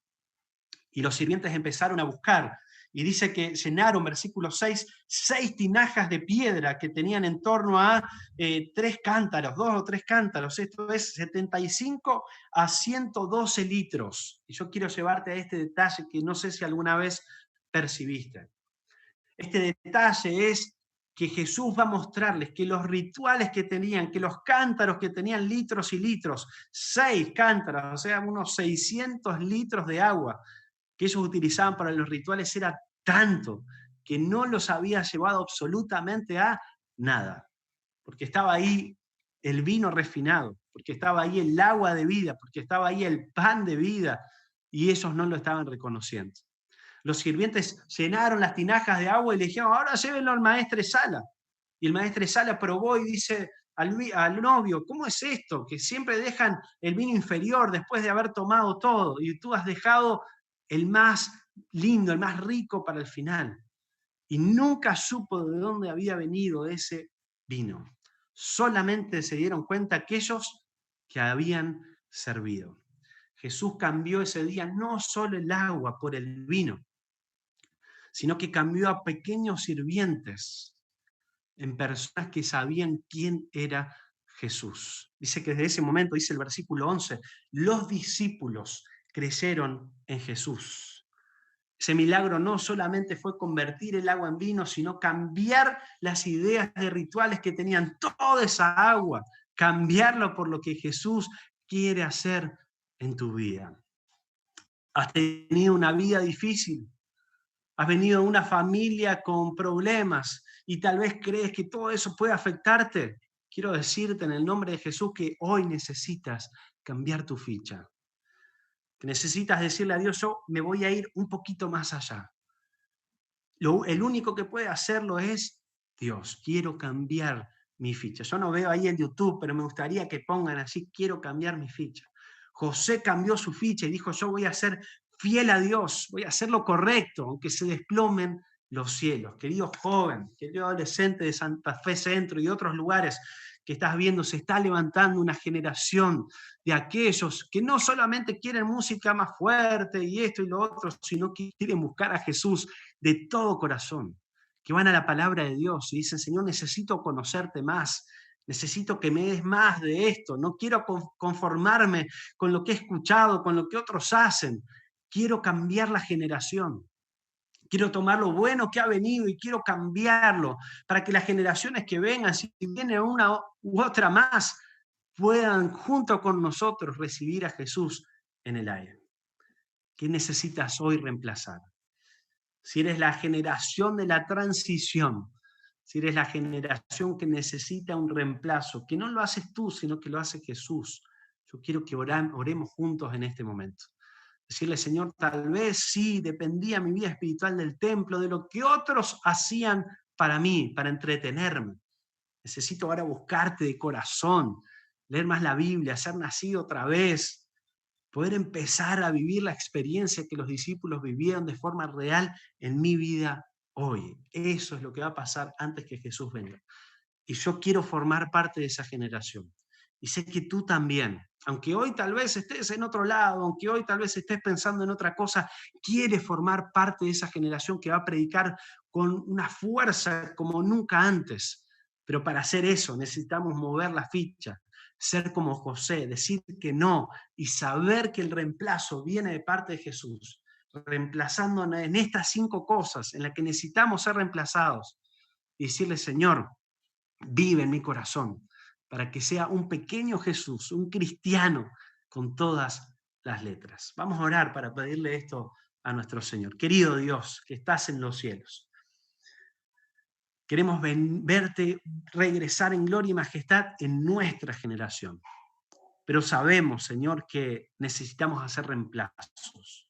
Speaker 5: Y los sirvientes empezaron a buscar. Y dice que llenaron, versículo 6, 6 tinajas de piedra que tenían en torno a 3 cántaros, 2 o 3 cántaros. Esto es 75 a 112 litros. Y yo quiero llevarte a este detalle que no sé si alguna vez percibiste. Este detalle es que Jesús va a mostrarles que los rituales que tenían, que los cántaros que tenían litros y litros, 6 cántaros, o sea, unos 600 litros de agua, que ellos utilizaban para los rituales era tanto que no los había llevado absolutamente a nada, porque estaba ahí el vino refinado, porque estaba ahí el agua de vida, porque estaba ahí el pan de vida, y ellos no lo estaban reconociendo. Los sirvientes llenaron las tinajas de agua y le dijeron, ahora llévenlo al maestresala. Y el maestresala probó y dice al novio, ¿cómo es esto? Que siempre dejan el vino inferior después de haber tomado todo, y tú has dejado el más lindo, el más rico para el final. Y nunca supo de dónde había venido ese vino. Solamente se dieron cuenta aquellos que habían servido. Jesús cambió ese día no solo el agua por el vino, sino que cambió a pequeños sirvientes en personas que sabían quién era Jesús. Dice que desde ese momento, dice el versículo 11, los discípulos creyeron en Jesús. Ese milagro no solamente fue convertir el agua en vino, sino cambiar las ideas de rituales que tenían toda esa agua, cambiarlo por lo que Jesús quiere hacer en tu vida. Has tenido una vida difícil, has venido de una familia con problemas y tal vez crees que todo eso puede afectarte. Quiero decirte en el nombre de Jesús que hoy necesitas cambiar tu ficha. Que necesitas decirle a Dios, yo me voy a ir un poquito más allá. El único que puede hacerlo es Dios. Quiero cambiar mi ficha. Yo no veo ahí en YouTube, pero me gustaría que pongan así, quiero cambiar mi ficha. José cambió su ficha y dijo, yo voy a ser fiel a Dios, voy a hacer lo correcto, aunque se desplomen los cielos. Querido joven, querido adolescente de Santa Fe Centro y de otros lugares que estás viendo, se está levantando una generación de aquellos que no solamente quieren música más fuerte y esto y lo otro, sino que quieren buscar a Jesús de todo corazón, que van a la palabra de Dios y dicen, Señor, necesito conocerte más, necesito que me des más de esto, no quiero conformarme con lo que he escuchado, con lo que otros hacen, quiero cambiar la generación. Quiero tomar lo bueno que ha venido y quiero cambiarlo para que las generaciones que vengan, si viene una u otra más, puedan junto con nosotros recibir a Jesús en el aire. ¿Qué necesitas hoy reemplazar? Si eres la generación de la transición, si eres la generación que necesita un reemplazo, que no lo haces tú, sino que lo hace Jesús, yo quiero que oremos juntos en este momento. Decirle, Señor, tal vez sí dependía mi vida espiritual del templo, de lo que otros hacían para mí, para entretenerme. Necesito ahora buscarte de corazón, leer más la Biblia, ser nacido otra vez, poder empezar a vivir la experiencia que los discípulos vivieron de forma real en mi vida hoy. Eso es lo que va a pasar antes que Jesús venga. Y yo quiero formar parte de esa generación. Y sé que tú también, aunque hoy tal vez estés en otro lado, aunque hoy tal vez estés pensando en otra cosa, quieres formar parte de esa generación que va a predicar con una fuerza como nunca antes. Pero para hacer eso necesitamos mover la ficha, ser como José, decir que no y saber que el reemplazo viene de parte de Jesús, reemplazando en estas 5 cosas en las que necesitamos ser reemplazados y decirle, Señor, vive en mi corazón, para que sea un pequeño Jesús, un cristiano con todas las letras. Vamos a orar para pedirle esto a nuestro Señor. Querido Dios, que estás en los cielos, queremos verte regresar en gloria y majestad en nuestra generación. Pero sabemos, Señor, que necesitamos hacer reemplazos.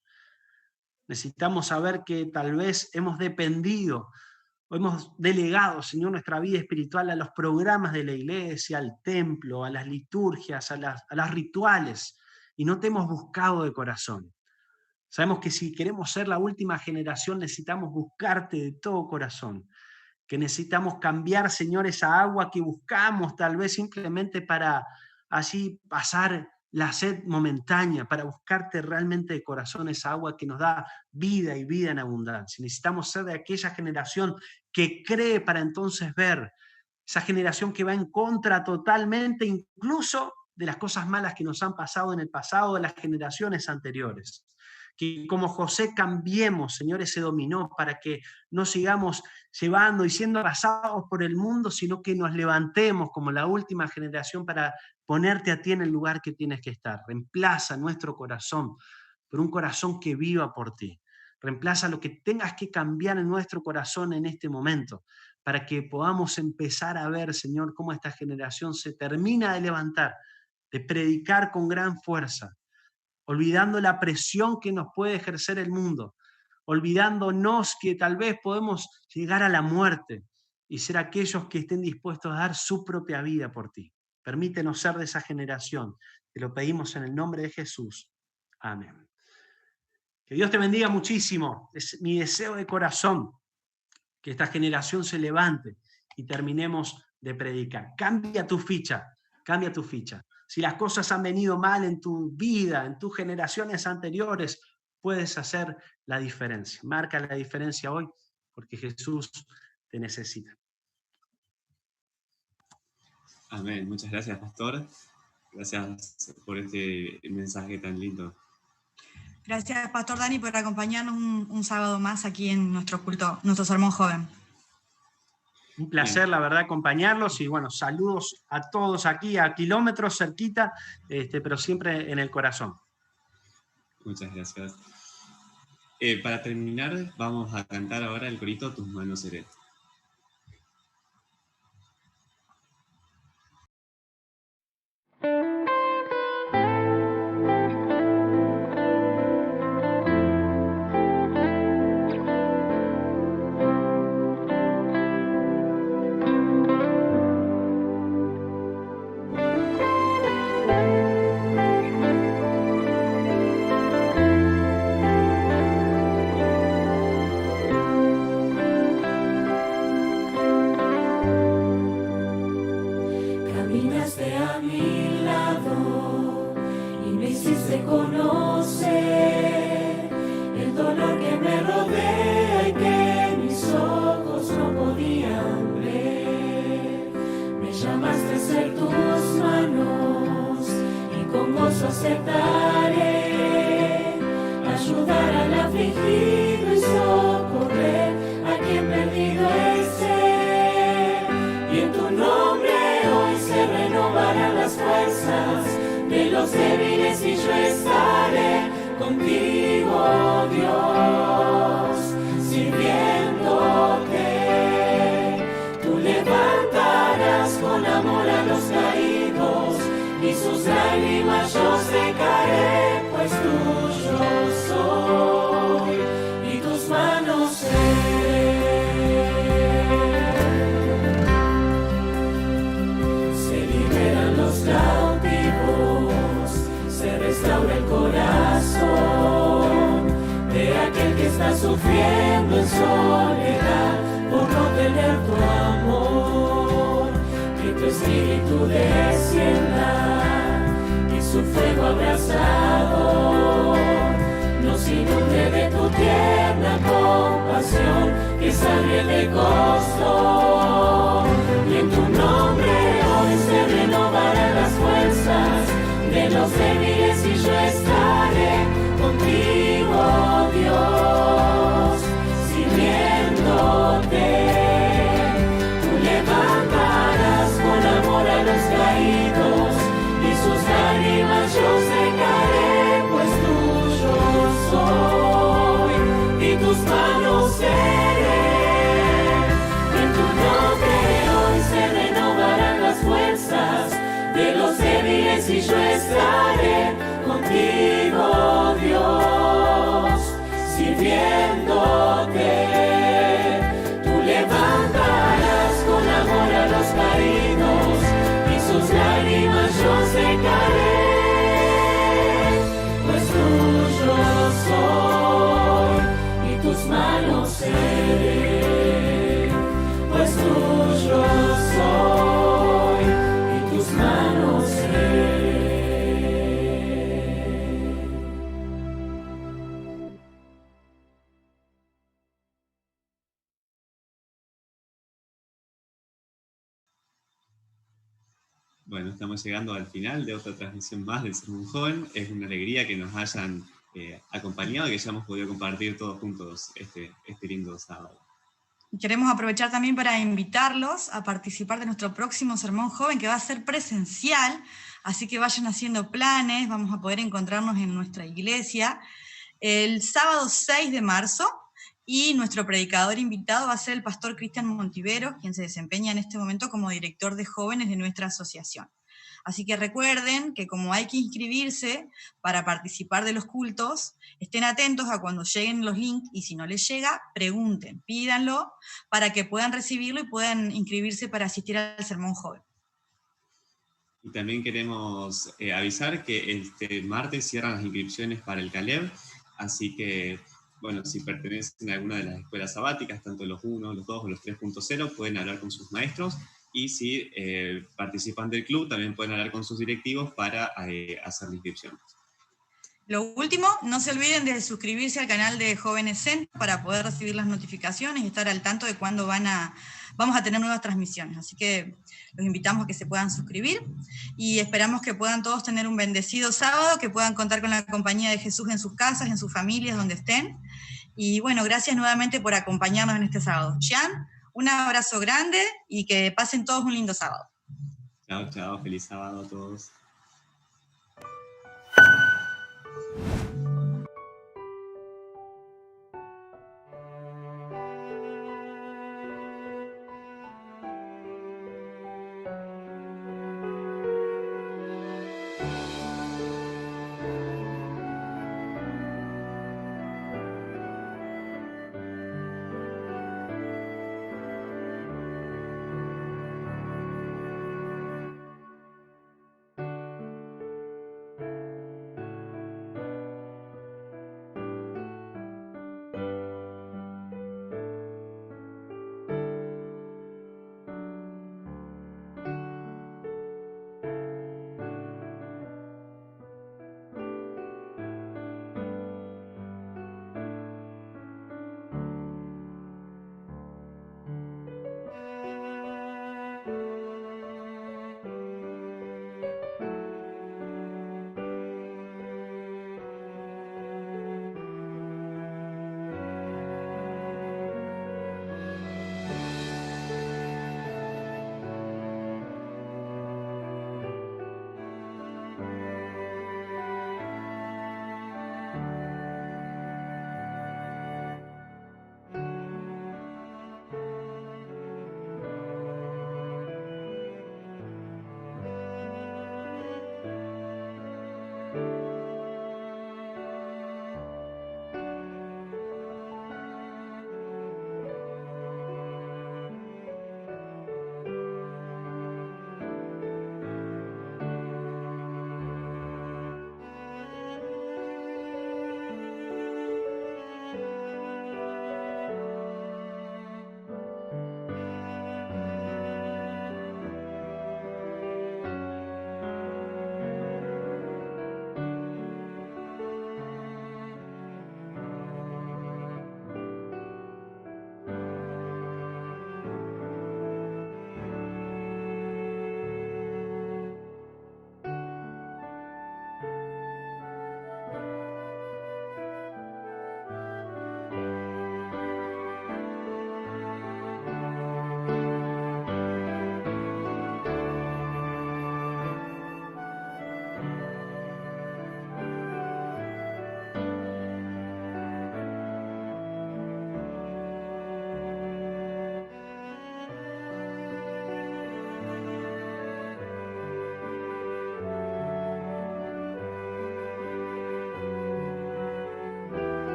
Speaker 5: Necesitamos saber que tal vez hemos dependido o hemos delegado, Señor, nuestra vida espiritual a los programas de la iglesia, al templo, a las liturgias, a las rituales, y no te hemos buscado de corazón. Sabemos que si queremos ser la última generación necesitamos buscarte de todo corazón, que necesitamos cambiar, Señor, esa agua que buscamos tal vez simplemente para así pasar la sed momentánea, para buscarte realmente de corazón esa agua que nos da vida y vida en abundancia. Necesitamos ser de aquella generación que cree para entonces ver, esa generación que va en contra totalmente incluso de las cosas malas que nos han pasado en el pasado de las generaciones anteriores. Que como José cambiemos, Señor, ese dominó para que no sigamos llevando y siendo arrasados por el mundo, sino que nos levantemos como la última generación para ponerte a ti en el lugar que tienes que estar. Reemplaza nuestro corazón por un corazón que viva por ti. Reemplaza lo que tengas que cambiar en nuestro corazón en este momento para que podamos empezar a ver, Señor, cómo esta generación se termina de levantar, de predicar con gran fuerza, olvidando la presión que nos puede ejercer el mundo, olvidándonos que tal vez podemos llegar a la muerte y ser aquellos que estén dispuestos a dar su propia vida por ti. Permítenos ser de esa generación. Te lo pedimos en el nombre de Jesús. Amén. Que Dios te bendiga muchísimo. Es mi deseo de corazón que esta generación se levante y terminemos de predicar. Cambia tu ficha, cambia tu ficha. Si las cosas han venido mal en tu vida, en tus generaciones anteriores, puedes hacer la diferencia. Marca la diferencia hoy, porque Jesús te necesita.
Speaker 3: Amén. Muchas gracias, pastor. Gracias por este mensaje tan lindo.
Speaker 2: Gracias, Pastor Dani, por acompañarnos un sábado más aquí en nuestro culto, nuestro sermón joven.
Speaker 5: Un placer, la verdad, acompañarlos y bueno, saludos a todos aquí, a kilómetros cerquita, pero siempre en el corazón.
Speaker 3: Muchas gracias. Para terminar, vamos a cantar ahora el corito Tus manos seré.
Speaker 1: Sufriendo en soledad por no tener tu amor, que tu espíritu descienda y su fuego abrasador nos inunde de tu tierna compasión que sale de costo, y en tu nombre hoy se renovarán las fuerzas de los débiles y yo estaré contigo, Dios, sirviéndote. Tú levantarás con amor a los caídos dices y yo estaré contigo, Dios, sirviéndote. Tú levantarás con amor a los caídos y sus lágrimas yo secaré, pues tuyo soy y tus manos seré, pues tuyo soy y tus manos seré.
Speaker 3: Bueno, estamos llegando al final de otra transmisión más del Sermón Joven. Es una alegría que nos hayan acompañado y que hayamos podido compartir todos juntos este lindo sábado.
Speaker 2: Queremos aprovechar también para invitarlos a participar de nuestro próximo Sermón Joven, que va a ser presencial, así que vayan haciendo planes, vamos a poder encontrarnos en nuestra iglesia el sábado 6 de marzo, y nuestro predicador invitado va a ser el pastor Cristian Montiveros, quien se desempeña en este momento como director de jóvenes de nuestra asociación. Así que recuerden que como hay que inscribirse para participar de los cultos, estén atentos a cuando lleguen los links, y si no les llega, pregunten, pídanlo para que puedan recibirlo y puedan inscribirse para asistir al Sermón Joven.
Speaker 3: Y también queremos avisar que este martes cierran las inscripciones para el Caleb, así que, bueno, si pertenecen a alguna de las escuelas sabáticas, tanto los 1, los 2 o los 3.0, pueden hablar con sus maestros, y si participan del club, también pueden hablar con sus directivos para hacer la inscripción.
Speaker 2: Lo último, no se olviden de suscribirse al canal de Jóvenes Zen para poder recibir las notificaciones y estar al tanto de cuándo vamos a tener nuevas transmisiones. Así que los invitamos a que se puedan suscribir y esperamos que puedan todos tener un bendecido sábado, que puedan contar con la compañía de Jesús en sus casas, en sus familias, donde estén. Y bueno, gracias nuevamente por acompañarnos en este sábado. Xian, un abrazo grande y que pasen todos un lindo sábado.
Speaker 3: Chao, chao, feliz sábado a todos.